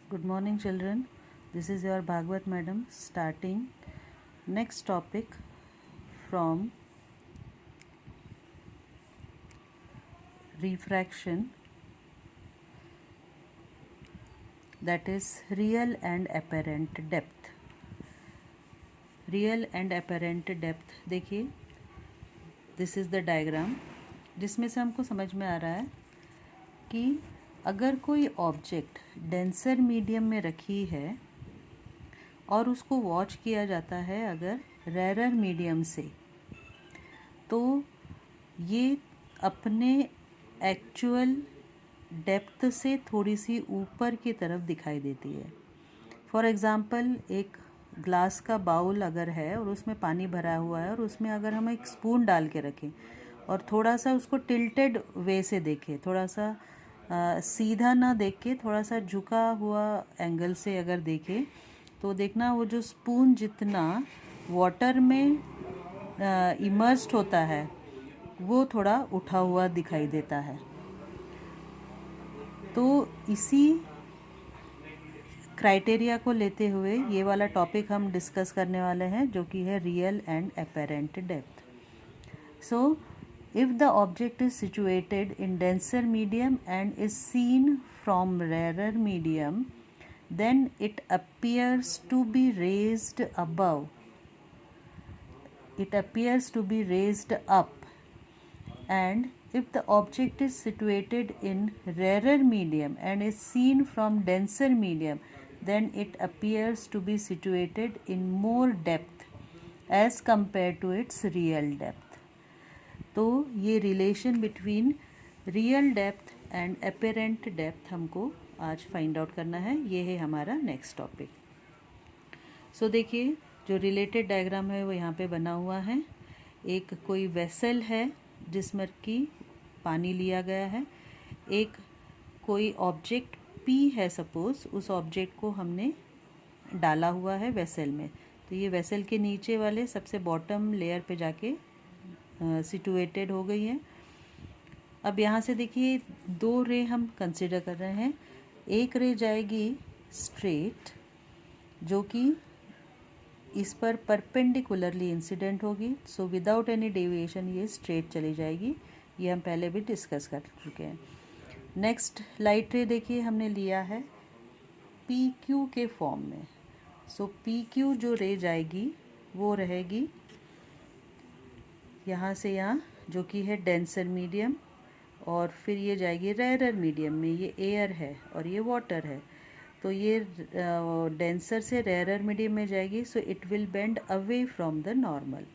Good morning, children. This is your Bhagwat madam starting next topic from refraction, that is real and apparent depth. Real and apparent depth देखिए, this is the diagram जिसमें से हमको समझ में आ रहा है कि अगर कोई ऑब्जेक्ट डेंसर मीडियम में रखी है और उसको वॉच किया जाता है अगर रेरर मीडियम से, तो ये अपने एक्चुअल डेप्थ से थोड़ी सी ऊपर की तरफ दिखाई देती है। फॉर एग्ज़ाम्पल, एक ग्लास का बाउल अगर है और उसमें पानी भरा हुआ है और उसमें अगर हम एक स्पून डाल के रखें और थोड़ा सा उसको टिल्टेड वे से देखें, थोड़ा सा सीधा ना देख के थोड़ा सा झुका हुआ एंगल से अगर देखें, तो देखना वो जो स्पून जितना वाटर में इमर्स्ड होता है वो थोड़ा उठा हुआ दिखाई देता है। तो इसी क्राइटेरिया को लेते हुए ये वाला टॉपिक हम डिस्कस करने वाले हैं, जो कि है real and apparent depth. So if the object is situated in denser medium and is seen from rarer medium, then it appears to be raised above. It appears to be raised up. And if the object is situated in rarer medium and is seen from denser medium, then it appears to be situated in more depth as compared to its real depth. तो ये relation between real depth and apparent depth हमको आज find out करना है। ये है हमारा next topic. सो देखिए, जो रिलेटेड डायग्राम है वो यहाँ पे बना हुआ है। एक कोई वेसल है जिसमें कि पानी लिया गया है। एक कोई ऑब्जेक्ट पी है, सपोज उस ऑब्जेक्ट को हमने डाला हुआ है वेसल में। तो ये वेसल के नीचे वाले सबसे बॉटम लेयर पे जाके सिचुएटेड हो गई है। अब यहाँ से देखिए, दो रे हम कंसिडर कर रहे हैं। एक रे जाएगी स्ट्रेट, जो कि इस पर परपेंडिकुलरली इंसिडेंट होगी। सो विदाउट एनी डेविएशन ये स्ट्रेट चली जाएगी। ये हम पहले भी डिस्कस कर चुके हैं। नेक्स्ट लाइट रे देखिए, हमने लिया है पी क्यू के फॉर्म में। सो पी क्यू जो रे जाएगी वो रहेगी यहाँ से यहाँ, जो कि है डेंसर मीडियम, और फिर ये जाएगी रेरर मीडियम में। ये एयर है और ये वाटर है, तो ये डेंसर से रेरर मीडियम में जाएगी। So it will bend away from the normal.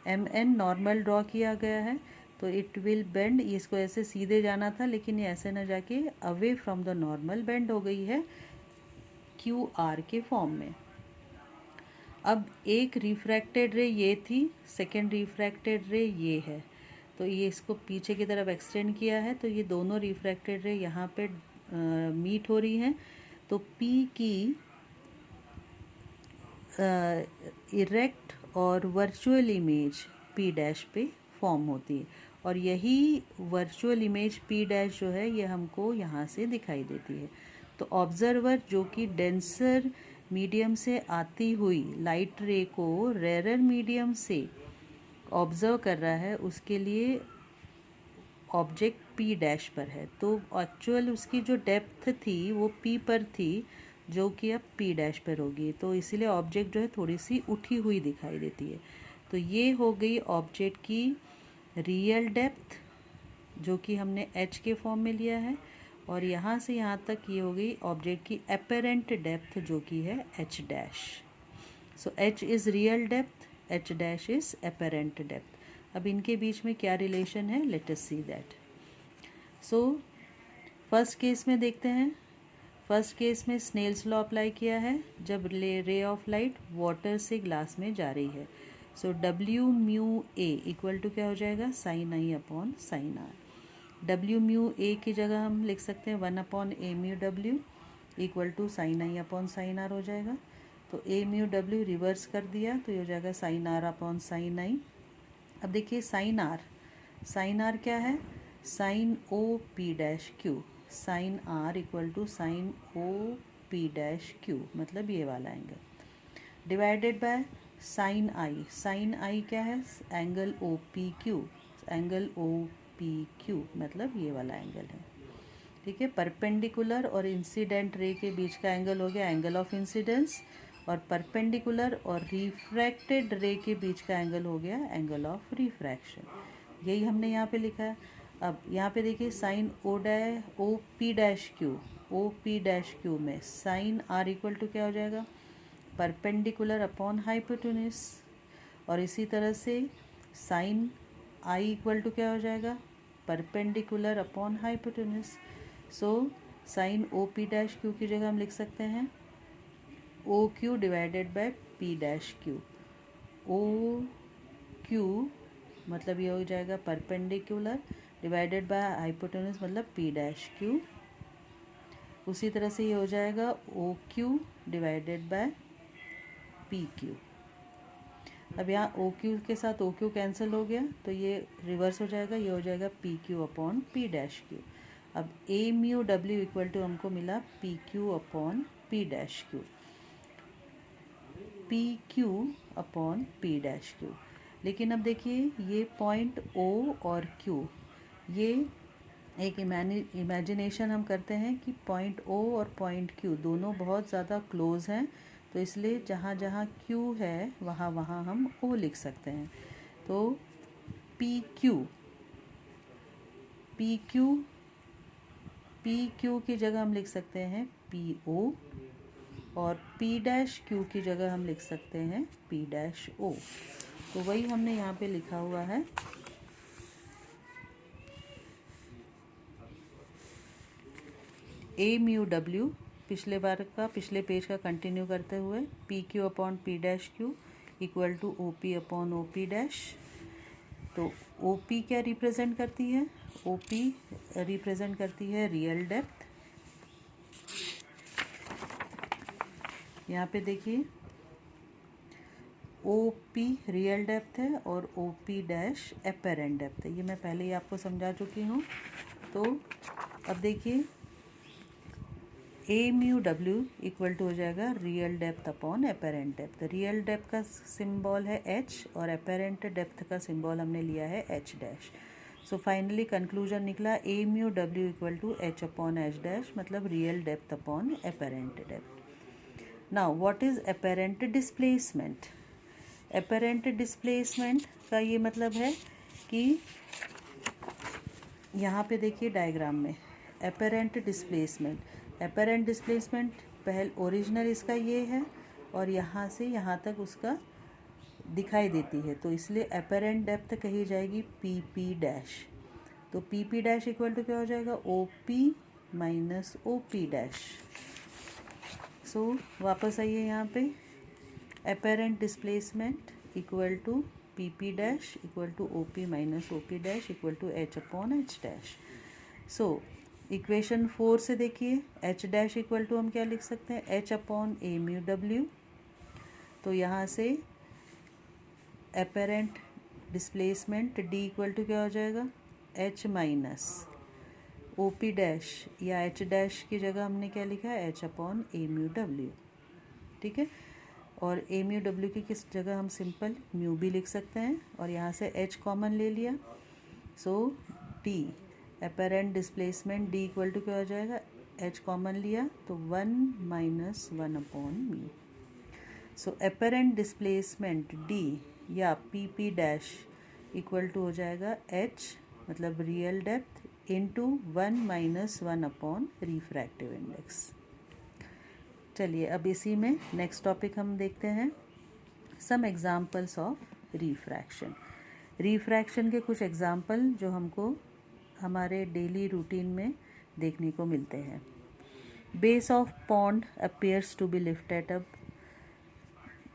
M N normal draw किया गया है, तो इट विल बेंड। इसको ऐसे सीधे जाना था, लेकिन ये ऐसे ना जाके away from the normal bend हो गई है क्यू आर के फॉर्म में। अब एक रिफ्रैक्टेड रे ये थी, सेकेंड रिफ्रैक्टेड रे ये है, तो ये इसको पीछे की तरफ एक्सटेंड किया है। तो ये दोनों रिफ्रैक्टेड रे यहाँ पे मीट हो रही हैं। तो पी की इरेक्ट और वर्चुअल इमेज पी डैश पे फॉर्म होती है, और यही वर्चुअल इमेज पी डैश जो है ये हमको यहाँ से दिखाई देती है। तो ऑब्जर्वर जो कि डेंसर मीडियम से आती हुई लाइट रे को रेरर मीडियम से ऑब्जर्व कर रहा है, उसके लिए ऑब्जेक्ट पी डैश पर है। तो एक्चुअल उसकी जो डेप्थ थी वो पी पर थी, जो कि अब पी डैश पर होगी। तो इसीलिए ऑब्जेक्ट जो है थोड़ी सी उठी हुई दिखाई देती है। तो ये हो गई ऑब्जेक्ट की रियल डेप्थ, जो कि हमने एच के फॉर्म में लिया है, और यहाँ से यहाँ तक ये हो गई ऑब्जेक्ट की अपेरेंट डेप्थ, जो कि है H dash. So H is real depth, H dash is apparent depth. अब इनके बीच में क्या रिलेशन है, let us see that. So first case में देखते हैं। फर्स्ट केस में स्नेल्स लॉ अप्लाई किया है, जब रे ऑफ लाइट वाटर से ग्लास में जा रही है। So W mu A equal to क्या हो जाएगा, sine I upon sine R. W mu A की जगह हम लिख सकते हैं 1 upon a mu W equal to sine I upon sine r हो जाएगा। तो ए म्यू डब्ल्यू रिवर्स कर दिया, तो ये हो जाएगा sine R upon sine I. अब देखिए साइन आर क्या है, sine O P dash Q. Sine are equal to sine O P dash Q, मतलब ये वाला angle, divided by sine I. Sine I क्या है? Angle O P Q, angle O P Q मतलब ये वाला एंगल है। ठीक है, परपेंडिकुलर और इंसिडेंट रे के बीच का एंगल हो गया एंगल ऑफ इंसिडेंस, और परपेंडिकुलर और रिफ्रैक्टेड रे के बीच का एंगल हो गया एंगल ऑफ रिफ्रैक्शन। यही हमने यहाँ पे लिखा है। अब यहाँ पे देखिए sine O P dash Q में साइन आर इक्वल टू क्या हो जाएगा? Perpendicular upon hypotenuse. और इसी तरह से साइन आई इक्वल टू क्या हो जाएगा? Perpendicular upon hypotenuse. So sine O P dash Q की जगह हम लिख सकते हैं O Q divided by P dash Q. O Q मतलब ये हो जाएगा परपेंडिकुलर डिवाइडेड बाय हाइपोटेन्यूज मतलब पी डैश क्यू। उसी तरह से ये हो जाएगा O Q divided by P Q. अब यहाँ ओ क्यू के साथ ओ क्यू कैंसिल हो गया तो ये रिवर्स हो जाएगा, ये हो जाएगा P Q upon P dash Q. अब ए म्यू डब्ल्यू इक्वल टू हमको मिला P Q upon P dash Q, P Q upon P dash Q. लेकिन अब देखिए ये पॉइंट ओ और क्यू, ये एक इमेजिनेशन हम करते हैं कि पॉइंट ओ और पॉइंट क्यू दोनों बहुत ज़्यादा क्लोज हैं, तो इसलिए जहाँ जहाँ क्यू है वहाँ वहाँ हम ओ लिख सकते हैं। तो पी क्यू की जगह हम लिख सकते हैं पी ओ, और पी डैश क्यू की जगह हम लिख सकते हैं पी डैश ओ। तो वही हमने यहाँ पे लिखा हुआ है। ए म्यू डब्ल्यू पिछले पेज का कंटिन्यू करते हुए P Q upon P dash Q equal to O P upon O P dash. तो ओ पी क्या रिप्रेजेंट करती है? ओ पी रिप्रेजेंट करती है रियल डेप्थ। यहाँ पे देखिए ओ पी रियल डेप्थ है और O P dash apparent depth है, ये मैं पहले ही आपको समझा चुकी हूँ। तो अब देखिए A mu W equal to हो जाएगा real depth upon apparent depth. Real depth का सिंबल है एच और एपेरेंट डेप्थ का सिंबल हमने लिया है H dash. So finally conclusion निकला A mu W equal to H upon H dash मतलब real depth upon apparent depth. Now what is apparent displacement? Apparent displacement का ये मतलब है कि यहाँ पे देखिए डायग्राम में एपेरेंट डिस्प्लेसमेंट पहले ओरिजिनल इसका ये है और यहाँ से यहाँ तक उसका दिखाई देती है, तो इसलिए एपेरेंट डेप्थ कही जाएगी पी पी डैश। तो P P dash equal to क्या हो जाएगा? O P minus O P dash. So वापस आइए यहाँ पे, apparent displacement equal to P P dash equal to O P minus O P dash equal to H upon H dash. So equation 4 से देखिए H dash equal to हम क्या लिख सकते हैं? H upon a mu W. तो यहाँ से apparent displacement D equal to क्या हो जाएगा? H minus O P dash, या एच डैश की जगह हमने क्या लिखा है? H upon a mu W. ठीक है, और ए म्यू डब्ल्यू की किस जगह हम सिंपल म्यू भी लिख सकते हैं, और यहाँ से एच कॉमन ले लिया। So D apparent displacement D equal to क्या हो जाएगा? एच कॉमन लिया तो 1 माइनस 1 upon mu. So apparent displacement D या P P dash equal to हो जाएगा एच मतलब रियल डेप्थ इंटू 1 माइनस 1 अपॉन रिफ्रैक्टिव इंडेक्स। चलिए अब इसी में नेक्स्ट टॉपिक हम देखते हैं, some examples of refraction. Refraction के कुछ एग्जाम्पल जो हमको हमारे डेली रूटीन में देखने को मिलते हैं। Base of pond appears to be lifted up.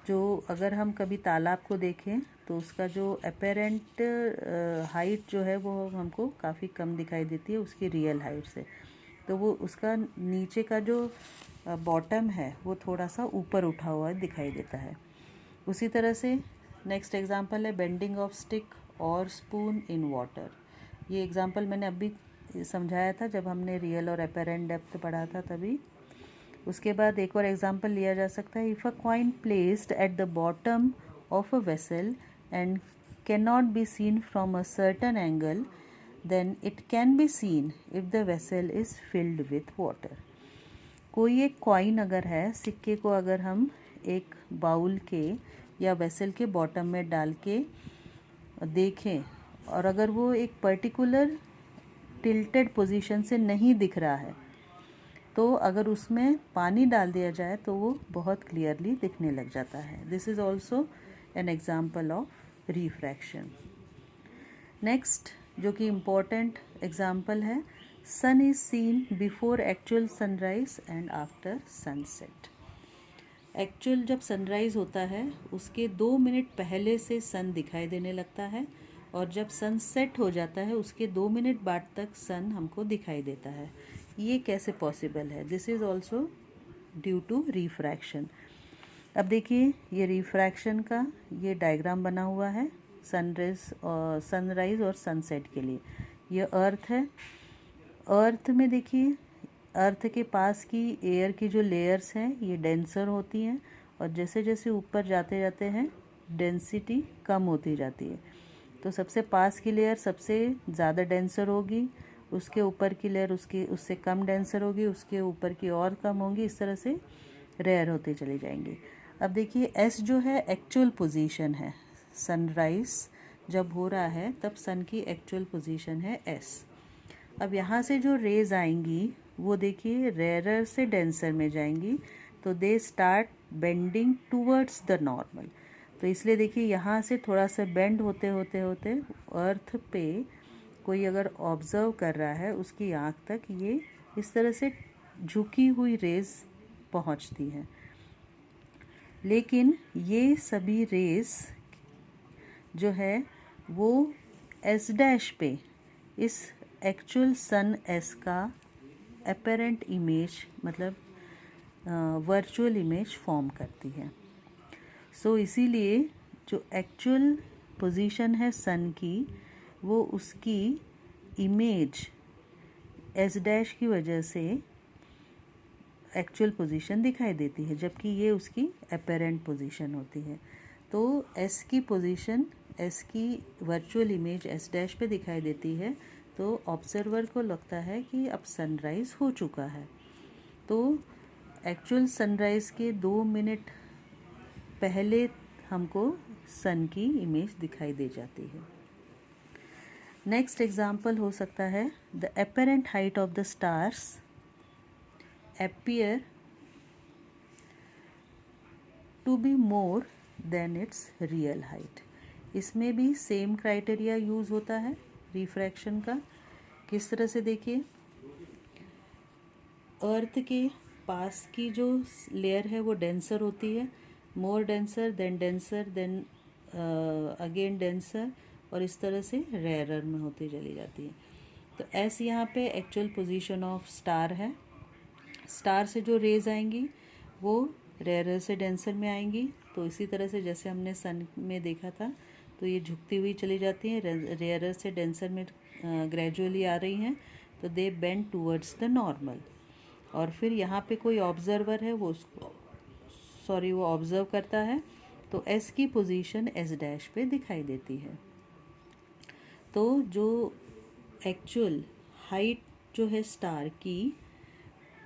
जो अगर हम कभी तालाब को देखें तो उसका जो अपेरेंट हाइट जो है वो हमको काफ़ी कम दिखाई देती है उसकी रियल हाइट से, तो वो उसका नीचे का जो बॉटम है वो थोड़ा सा ऊपर उठा हुआ दिखाई देता है। उसी तरह से नेक्स्ट एग्जांपल है बेंडिंग ऑफ स्टिक और स्पून इन वाटर। ये एग्जांपल मैंने अभी समझाया था जब हमने रियल और अपेरेंट डेप्थ पढ़ा था तभी। उसके बाद एक और एग्जांपल लिया जा सकता है, if a coin placed at the bottom of a vessel and can not be seen from a certain angle then it can be seen if the vessel is filled with water. कोई एक coin अगर है, सिक्के को अगर हम एक bowl के या वेसल के बॉटम में डाल के देखें और अगर वो एक पर्टिकुलर टिल्टेड पोजीशन से नहीं दिख रहा है, तो अगर उसमें पानी डाल दिया जाए तो वो बहुत क्लियरली दिखने लग जाता है। This is also an example of refraction. Next जो कि इम्पोर्टेंट एग्जाम्पल है, sun is seen before actual sunrise and after sunset. Actual जब सनराइज़ होता है उसके 2 मिनट पहले से सन दिखाई देने लगता है, और जब सन सेट हो जाता है उसके 2 मिनट बाद तक सन हमको दिखाई देता है। ये कैसे पॉसिबल है? This is also due to refraction. अब देखिए ये रिफ्रैक्शन का ये डायग्राम बना हुआ है सनराइज़ और सनसेट के लिए। ये अर्थ है। अर्थ में देखिए, अर्थ के पास की एयर की जो लेयर्स हैं ये डेंसर होती हैं, और जैसे जैसे ऊपर जाते जाते हैं डेंसिटी कम होती जाती है। तो सबसे पास की लेयर सबसे ज़्यादा डेंसर होगी, उसके ऊपर की लेयर उससे कम डेंसर होगी, उसके ऊपर की और कम होगी, इस तरह से रेयर होती चली जाएंगी। अब देखिए एस जो है एक्चुअल पोजीशन है, सनराइज जब हो रहा है तब सन की एक्चुअल पोजीशन है एस। अब यहाँ से जो रेज आएंगी वो देखिए रेयरर से डेंसर में जाएंगी, तो they start bending towards the normal. तो इसलिए देखिए यहाँ से थोड़ा सा बेंड होते होते होते अर्थ पे कोई अगर ऑब्जर्व कर रहा है उसकी आँख तक ये इस तरह से झुकी हुई रेज पहुँचती हैं। लेकिन ये सभी रेज जो है वो एस डैश पे इस एक्चुअल सन एस का अपेरेंट इमेज मतलब वर्चुअल इमेज फॉर्म करती है। सो इसीलिए जो एक्चुअल पोजीशन है सन की वो उसकी इमेज एस डैश की वजह से एक्चुअल पोजीशन दिखाई देती है, जबकि ये उसकी अपेरेंट पोजीशन होती है। तो एस की पोजीशन, एस की वर्चुअल इमेज एस डैश पे दिखाई देती है, तो ऑब्जर्वर को लगता है कि अब सनराइज़ हो चुका है। तो एक्चुअल सनराइज़ के 2 मिनट पहले हमको सन की इमेज दिखाई दे जाती है। नेक्स्ट एग्जाम्पल हो सकता है, the apparent height of the stars appear to be more than its real height। इसमें भी सेम क्राइटेरिया यूज़ होता है रिफ्रैक्शन का। किस तरह से देखिए, अर्थ के पास की जो लेयर है वो डेंसर होती है, मोर डेंसर देन अगेन डेंसर, और इस तरह से रेयरर में होती चली जाती है। तो एस यहाँ पे एक्चुअल पोजीशन ऑफ स्टार है। स्टार से जो रेज आएंगी वो रेयरर से डेंसर में आएंगी। तो इसी तरह से जैसे हमने सन में देखा था, तो ये झुकती हुई चली जाती हैं, रेयरर से डेंसर में ग्रेजुअली आ रही हैं, तो दे बेंड टूवर्ड्स द नॉर्मल। और फिर यहाँ पे कोई ऑब्जर्वर है, वो ऑब्जर्व करता है, तो एस की पोजीशन एस डैश पे दिखाई देती है। तो जो एक्चुअल हाइट जो है स्टार की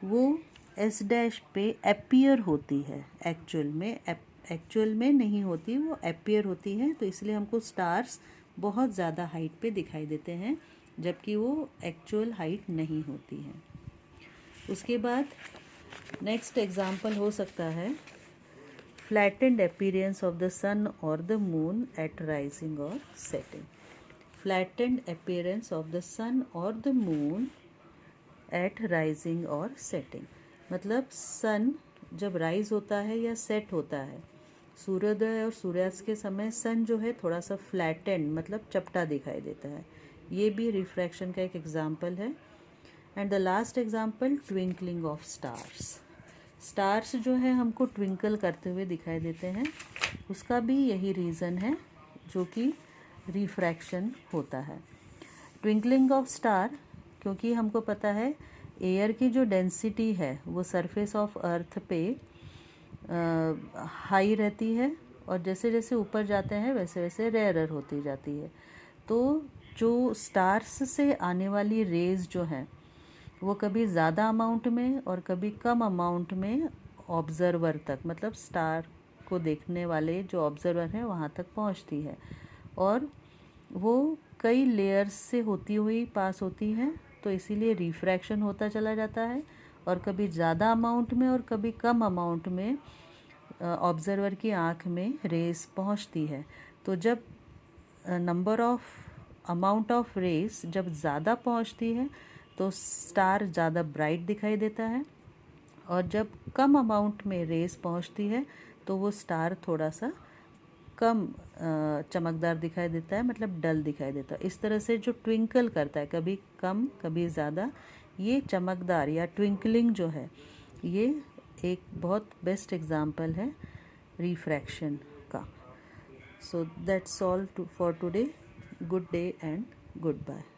वो एस डैश पे अपीयर होती है, एक्चुअल में नहीं होती, वो अपीयर होती है। तो इसलिए हमको स्टार्स बहुत ज़्यादा हाइट पे दिखाई देते हैं, जबकि वो एक्चुअल हाइट नहीं होती हैं। उसके बाद नेक्स्ट एग्जाम्पल हो सकता है, flattened appearance of the sun और द मून एट राइजिंग और setting. Flattened appearance of the sun और द मून एट राइजिंग और सेटिंग, मतलब सन जब राइज होता है या सेट होता है, सूर्योदय और सूर्यास्त के समय सन जो है थोड़ा सा फ्लैटेंड मतलब चपटा दिखाई देता है। ये भी रिफ्रैक्शन का एक एग्जाम्पल है। And the last example, twinkling of stars. Stars जो है हमको ट्विंकल करते हुए दिखाई देते हैं, उसका भी यही रीज़न है जो कि रिफ्रैक्शन होता है। ट्विंकलिंग ऑफ स्टार, क्योंकि हमको पता है एयर की जो डेंसिटी है वो सरफेस ऑफ अर्थ पे हाई रहती है और जैसे जैसे ऊपर जाते हैं वैसे वैसे रेयरर होती जाती है। तो जो स्टार्स से आने वाली रेज जो हैं वो कभी ज़्यादा अमाउंट में और कभी कम अमाउंट में ऑब्ज़र्वर तक, मतलब स्टार को देखने वाले जो ऑब्ज़र्वर हैं वहाँ तक पहुँचती है और वो कई लेयर्स से होती हुई पास होती हैं, तो इसीलिए रिफ्रैक्शन होता चला जाता है और कभी ज़्यादा अमाउंट में और कभी कम अमाउंट में ऑब्ज़र्वर की आँख में रेस पहुँचती है। तो जब अमाउंट ऑफ रेस जब ज़्यादा पहुँचती है तो स्टार ज़्यादा ब्राइट दिखाई देता है और जब कम अमाउंट में रेस पहुँचती है तो वो स्टार थोड़ा सा कम चमकदार दिखाई देता है, मतलब डल दिखाई देता है। इस तरह से जो ट्विंकल करता है, कभी कम कभी ज़्यादा, ये चमकदार या ट्विंकलिंग जो है ये एक बहुत बेस्ट एग्जाम्पल है रिफ्रैक्शन का। So that's all for today. Good day and good bye.